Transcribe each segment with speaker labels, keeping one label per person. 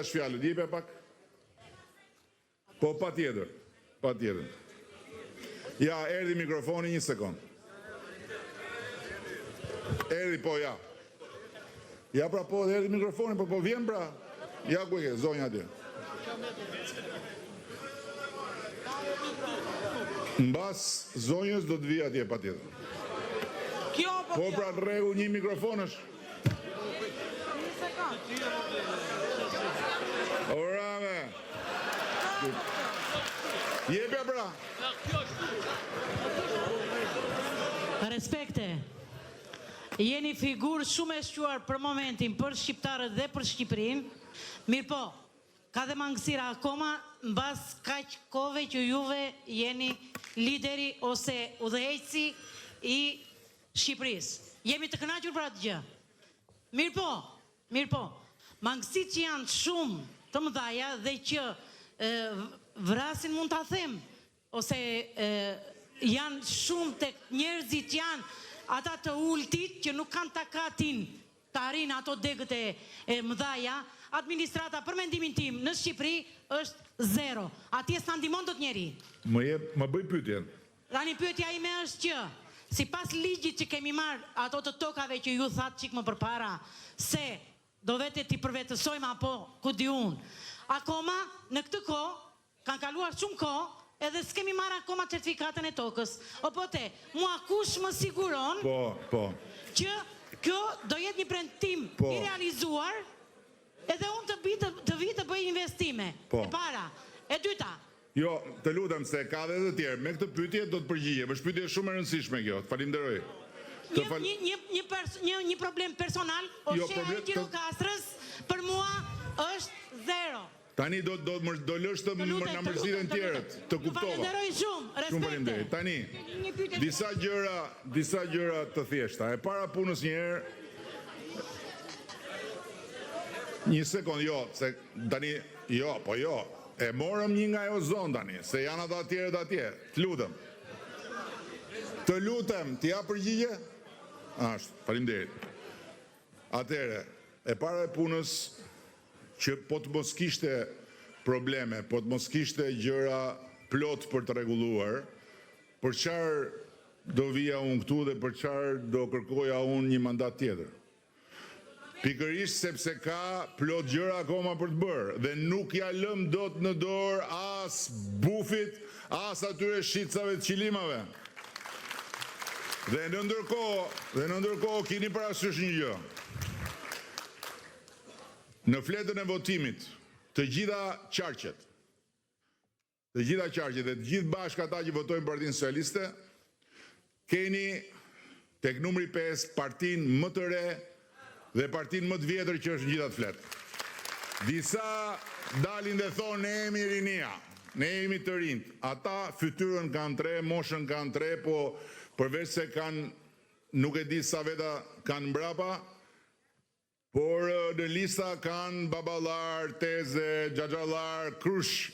Speaker 1: Shfjalët, jepe pak? Po, pa tjetër. Ja, erdi mikrofoni, një sekund. Erdi, po, ja. Ja, pra, po, erdi mikrofoni, po, vjen, pra. Ja, ku e ke, zonja atje. Mbas zonjës do të vi atje, pa tjetër. Po, pra, rregu një mikrofon është. Orame. Jepja pra.
Speaker 2: Respekte. Jeni figurë shumë e shquar për momentin për shqiptarët dhe për Shqipërinë. Mirë po, ka dhe mangësira akoma mbas kaq kove që juve jeni lideri ose udhëheqësi i Shqipërisë. Jemi të kënaqur për atë gjë. Mirë po. Mangësit që janë shumë të mëdhaja dhe që vrasin mund ta them, ose janë shumë tek njerëzit janë ata të ultit që nuk kanë takatin të arrin ato degët e mëdhaja, administrata për mendimin tim në Shqipëri është zero. Atje s'ta ndihmon dot njeri.
Speaker 1: Më bëj pyetjen.
Speaker 2: Tani pyetja ime është që sipas ligjit që kemi marrë ato të tokave që ju thatë çik më përpara se do vete t'i përvetësojmë apo ku di unë. Akoma në këtë kohë kanë kaluar shumë kohë edhe s'kemi marrë akoma certifikatën e tokës. Opote, mua kush më siguron që kjo do jetë një premtim i realizuar edhe unë të vi të bëj investime. E para. E dyta.
Speaker 1: Jo, të lutem se ka dhe të tjerë. Me këtë pyetje do të përgjigjem. Është pyetje shumë e rëndësishme kjo. Falenderoj.
Speaker 2: Një problem personal, Osheja e Gjirokastrës për mua është zero.
Speaker 1: Tani do lësh të na mërziten tjerët, të kuptova.
Speaker 2: Falenderoj shumë, respekte.
Speaker 1: Tani, disa gjëra të thjeshta. E para punës një herë, një sekund, tani, e morëm një nga jo zonë tani, se janë ata tjerët atje, të lutem, t'ja përgjigje? Ashtë, faleminderit. Atere, e para e punës që po të mos kishte probleme, po të mos kishte gjëra plot për të rregulluar, për çfarë do vija unë këtu dhe për çfarë do kërkoja unë një mandat tjetër. Pikërisht sepse ka plot gjëra akoma për të bërë dhe nuk ja lëm dot në dorë as bufit, as atyre shitcave të qilimave. Dhe në ndërkohë keni parasysh një gjë. Në fletën e votimit, të gjitha qarqet dhe të gjithë bashkë ata që votojnë Partinë Socialiste, keni tek numri 5 partinë më të re dhe partinë më të vjetër që është në gjitha të fletë. Disa dalin dhe thonë ne jemi rinia, ne jemi të rinjt. Ata fytyrën kanë 3, moshën kanë 3, po përveç se kanë, nuk e di sa veta kanë mbrapa, por në lista kanë babalar, teze, xhaxhallar, krush.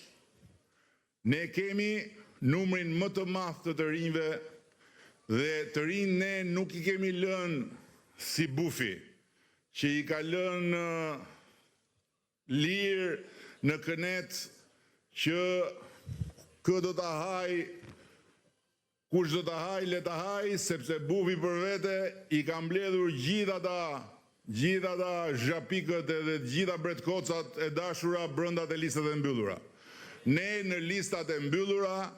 Speaker 1: Ne kemi numrin më të madh të rinjve dhe të rinj ne nuk i kemi lënë si bufi, që i ka lënë lirë në kënet që kë do të haj, kush do të haj, le të haj, sepse bufi për vete i ka mbledhur gjitha ta zhapikët edhe gjitha bretkocat e dashura brënda të listat e mbyllura. Ne në listat e mbyllura,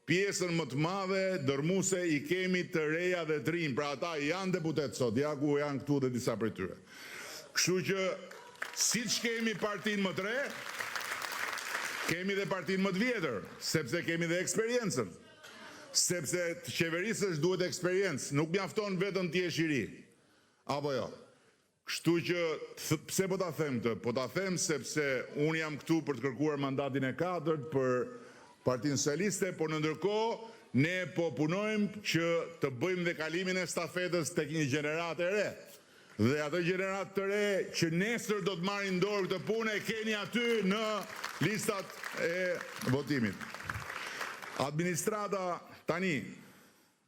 Speaker 1: pjesën më të madhe, dërmuse, i kemi të reja dhe të rinj, pra ata janë deputet sot, ja ku janë këtu dhe disa për tyre. Kështu që, si që kemi partinë më të re, kemi dhe partinë më të vjetër, sepse kemi dhe eksperiencën. Sepse të qeverisësh duhet eksperiencë, nuk mjafton vetëm të jesh i ri. Apo jo. Kështu që, pse po ta them të? Po ta them sepse unë jam këtu për të kërkuar mandatin e 4 për Partinë Socialiste, por në ndërkohë ne po punojmë që të bëjmë dhe kalimin e stafetës tek një gjenerat e re. Dhe atë gjenerat të re që nesër do të marrin dorë këtë punë e keni aty në listat e votimit. Administrata tani,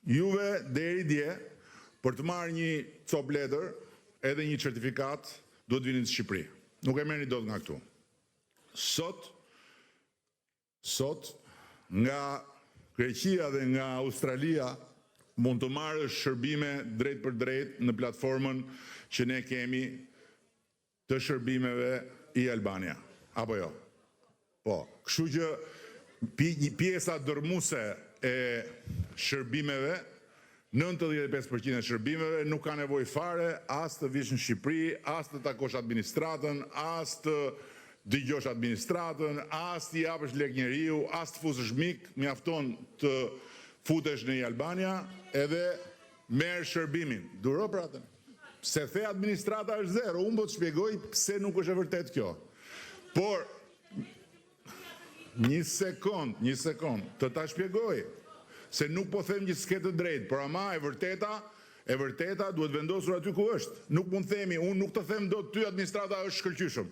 Speaker 1: juve deri dje, për të marrë një cop letër edhe një certifikat, do të vini në Shqipëri. Nuk e merrni dot nga këtu. Sot nga Greqia dhe nga Australia mund të marrësh shërbime drejt për drejt në platformën që ne kemi të shërbimeve i Albania. Apo jo? Po, kështu që pjesa dërmuese e shërbimeve, 95% e shërbimeve nuk ka nevojë fare as të vish në Shqipëri, as të takosh administratën, as të dëgjosh administratën, as të japësh lek njeriu, as të fusësh mik, mjafton të futesh në Albania edhe merr shërbimin. Duro pra atë. Se the administrata është zero, unë po të shpjegoj pse nuk është e vërtet kjo. Por një sekond, të ta shpjegoj. Se nuk po them që s'ke të drejtë, por ama e vërteta duhet vendosur aty ku është. Nuk mund themi, unë nuk të them do ty administrata është shkëlqyshëm.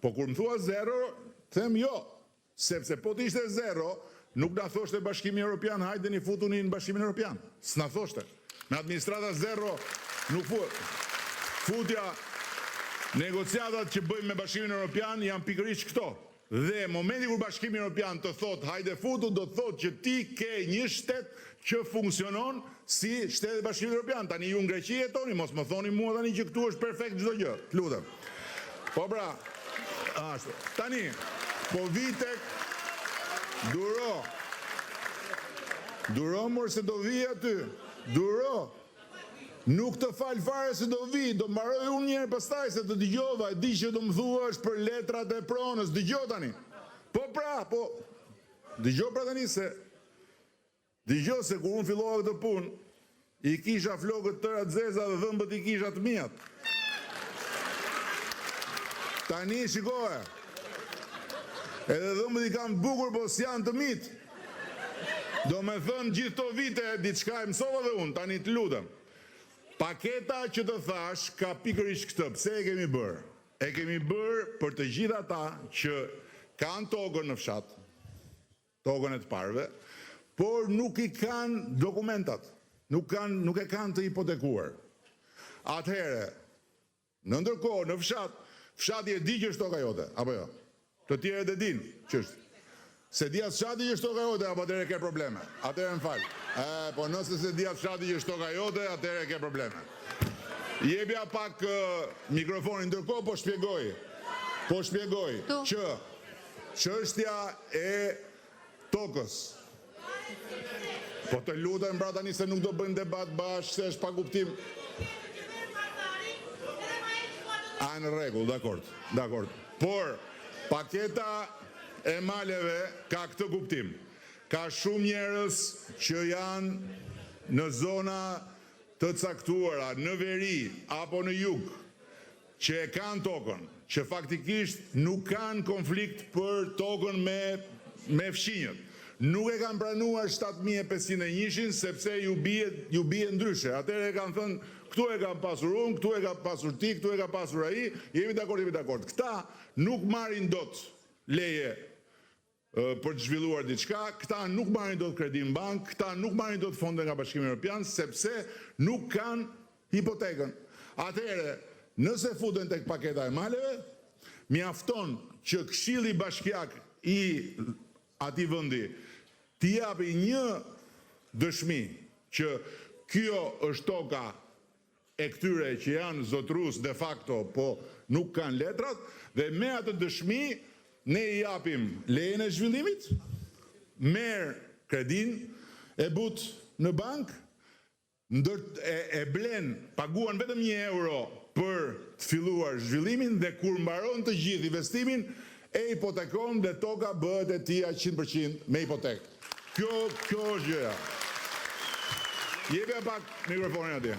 Speaker 1: Po kur më thua zero, them jo. Sepse po të ishte zero, nuk na thoshte Bashkimi Evropian, hajde një futuni në Bashkimin Evropian. S'na thoshte. Me administrata zero, nuk futja negociatat që bëjmë me Bashkimin Evropian janë pikërisht këto. Dhe momenti kur Bashkimi Evropian të thot hajde futu, do të thot që ti ke një shtet që funksionon si shteti i Bashkimit Evropian. Tani ju në Greqi jetoni, mos më thoni mua tani që këtu është perfekt çdo gjë. Lutem. Po pra, ashtu. Tani, po vitek duro mor se do vi aty. Duro. Nuk të fal fare se do vi, do mbaroj unë njëherë pastaj se të dëgjova, e di që do më thua është për letrat e pronës, dëgjoj tani. Po pra, po. Dëgjoj pra tani se se kur unë fillova këtë punë, i kisha flokët tëra të zeza dhe dhëmbët i kisha të mijat. Tani shikoje. Edhe dhëmbët i kam bukur, po s'janë të mit. Do me thënë gjithë to vite, diçka e mësova dhe unë, tani të lutem. Paketa që të thash ka pikërisht këtë. Pse e kemi bërë? E kemi bërë për të gjitha ata që kanë tokën në fshat, tokën e të parve, por nuk i kanë dokumentat, nuk e kanë të hipotekuar. Atëhere, në ndërkohë, në fshati e di që është toka jote, apo jo? Të tjerët e din që është. Se di atë fshati që është toka jote, apo atëherë ke probleme. Atëherë më falë. Po nëse se di atë fshati që është toka jote, atëherë ke probleme. Jepja pak mikrofonin, ndërkohë po shpjegoj që çështja e tokës. Po të lutem pra tani se nuk do bëjmë debat bashkë, se është pa kuptim. Në rregull, dakord. Por paketa e maleve ka këtë kuptim. Ka shumë njerëz që janë në zona të caktuara, në veri apo në jug, që e kanë tokën, që faktikisht nuk kanë konflikt për tokën me fshinjët. Nuk e kanë pranuar 7501 sepse ju bie ndryshe. Atëherë e kanë thënë, këtu e kam pasur unë, këtu e kam pasur ti, këtu e kam pasur ai, jemi dakord. Këta nuk marrin dot leje për të zhvilluar diçka, këta nuk marrin dot kredi në bank, këta nuk marrin dot fonde nga Bashkimi Evropian sepse nuk kanë hipotekën. Atëherë, nëse futen tek paketa e maleve, mjafton që Këshilli Bashkiak i atij vendi t'i japi një dëshmi që kjo është toka e këtyre që janë zotrues de facto, po nuk kanë letrat, dhe me atë dëshmi ne i japim lejen e zhvillimit, merr kredin, e but në bank, e blen, paguan vetëm €1 për të filluar zhvillimin dhe kur mbaron të gjithë investimin, e hipotekon dhe toka bëhet e tij 100% me hipotek. Kjo është gjëja. Jepja pak mikrofonin atje.